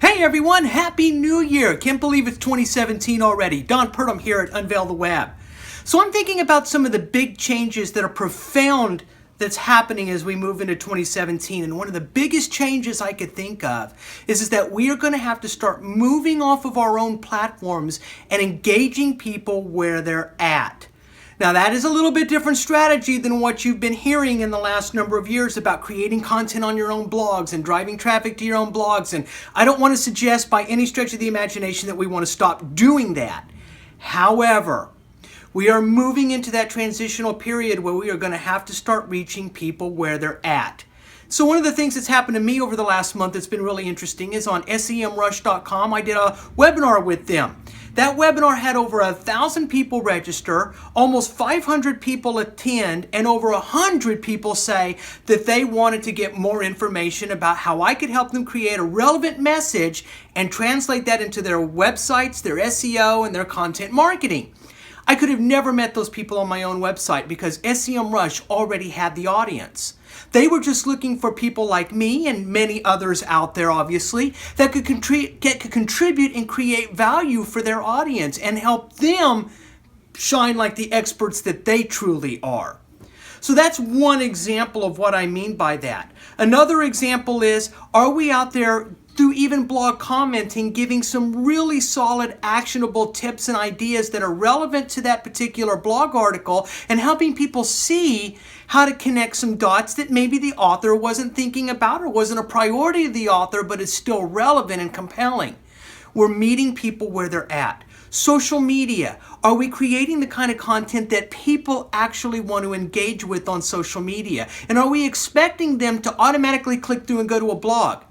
Hey everyone, Happy New Year! Can't believe it's 2017 already. Don Purdom here at Unveil the Web. So I'm thinking about some of the big changes that are profound that's happening as we move into 2017. And one of the biggest changes I could think of is that we are going to have to start moving off of our own platforms and engaging people where they're at. Now that is a little bit different strategy than what you've been hearing in the last number of years about creating content on your own blogs and driving traffic to your own blogs. And I don't want to suggest by any stretch of the imagination that we want to stop doing that. However, we are moving into that transitional period where we are going to have to start reaching people where they're at. So one of the things that's happened to me over the last month that's been really interesting is on SEMrush.com. I did a webinar with them. That webinar had over 1,000 people register, almost 500 people attend, and over 100 people say that they wanted to get more information about how I could help them create a relevant message and translate that into their websites, their SEO, and their content marketing. I could have never met those people on my own website because SEMrush already had the audience. They were just looking for people like me and many others out there, obviously, that could contribute and create value for their audience and help them shine like the experts that they truly are. So that's one example of what I mean by that. Another example is, are we out there through even blog commenting, giving some really solid, actionable tips and ideas that are relevant to that particular blog article and helping people see how to connect some dots that maybe the author wasn't thinking about or wasn't a priority of the author, but is still relevant and compelling. We're meeting people where they're at. Social media. Are we creating the kind of content that people actually want to engage with on social media? And are we expecting them to automatically click through and go to a blog?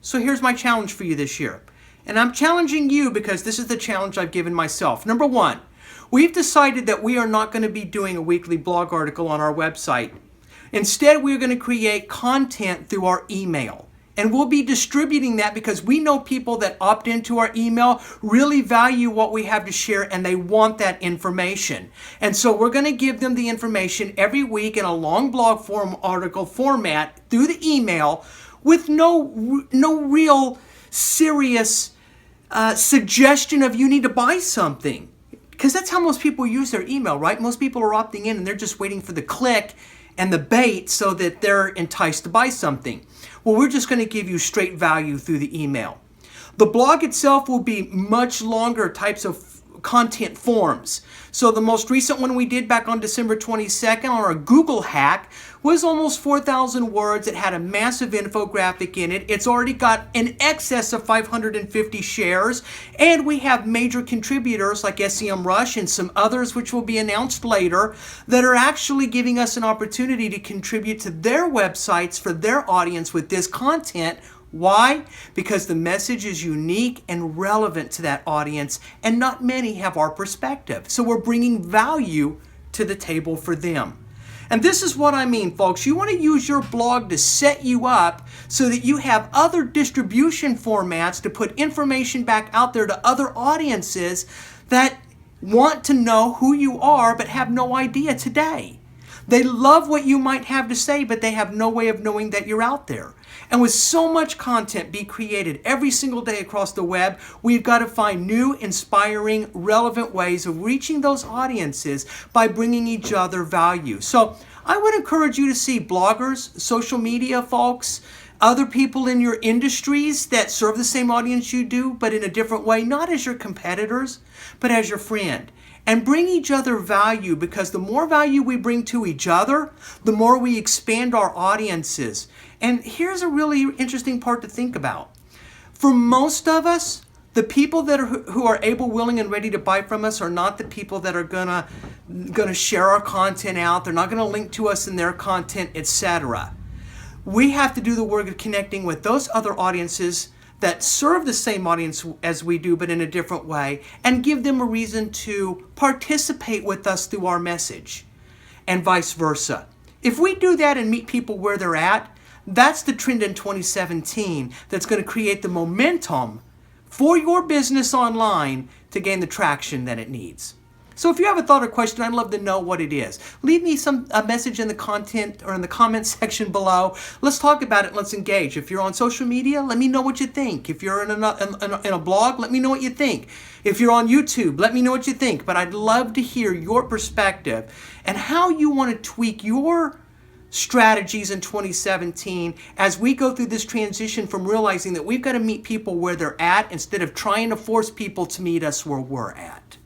So here's my challenge for you this year. And I'm challenging you because this is the challenge I've given myself. Number one, we've decided that we are not going to be doing a weekly blog article on our website. Instead, we're going to create content through our email. And we'll be distributing that because we know people that opt into our email really value what we have to share and they want that information. And so we're going to give them the information every week in a long blog form article format through the email with no real serious suggestion of you need to buy something. Because that's how most people use their email, right? Most people are opting in and they're just waiting for the click and the bait so that they're enticed to buy something. Well, we're just going to give you straight value through the email. The blog itself will be much longer types of content forms. So the most recent one we did back on December 22nd on our Google hack was almost 4,000 words. It had a massive infographic in it. It's already got an excess of 550 shares. And we have major contributors like SEMrush and some others which will be announced later that are actually giving us an opportunity to contribute to their websites for their audience with this content. Why? Because the message is unique and relevant to that audience, and not many have our perspective. So we're bringing value to the table for them. And this is what I mean, folks. You want to use your blog to set you up so that you have other distribution formats to put information back out there to other audiences that want to know who you are but have no idea today. They love what you might have to say, but they have no way of knowing that you're out there. And with so much content being created every single day across the web, we've got to find new, inspiring, relevant ways of reaching those audiences by bringing each other value. So I would encourage you to see bloggers, social media folks, other people in your industries that serve the same audience you do, but in a different way, not as your competitors, but as your friend. And bring each other value, because the more value we bring to each other, the more we expand our audiences. And here's a really interesting part to think about. For most of us, the people that who are able, willing, and ready to buy from us are not the people that are gonna share our content out. They're not gonna link to us in their content, etc. We have to do the work of connecting with those other audiences that serve the same audience as we do, but in a different way, and give them a reason to participate with us through our message, and vice versa. If we do that and meet people where they're at, that's the trend in 2017 that's going to create the momentum for your business online to gain the traction that it needs. So if you have a thought or question, I'd love to know what it is. Leave me a message in the content or in the comment section below. Let's talk about it. Let's engage. If you're on social media, let me know what you think. If you're in a blog, let me know what you think. If you're on YouTube, let me know what you think. But I'd love to hear your perspective and how you want to tweak your strategies in 2017 as we go through this transition from realizing that we've got to meet people where they're at instead of trying to force people to meet us where we're at.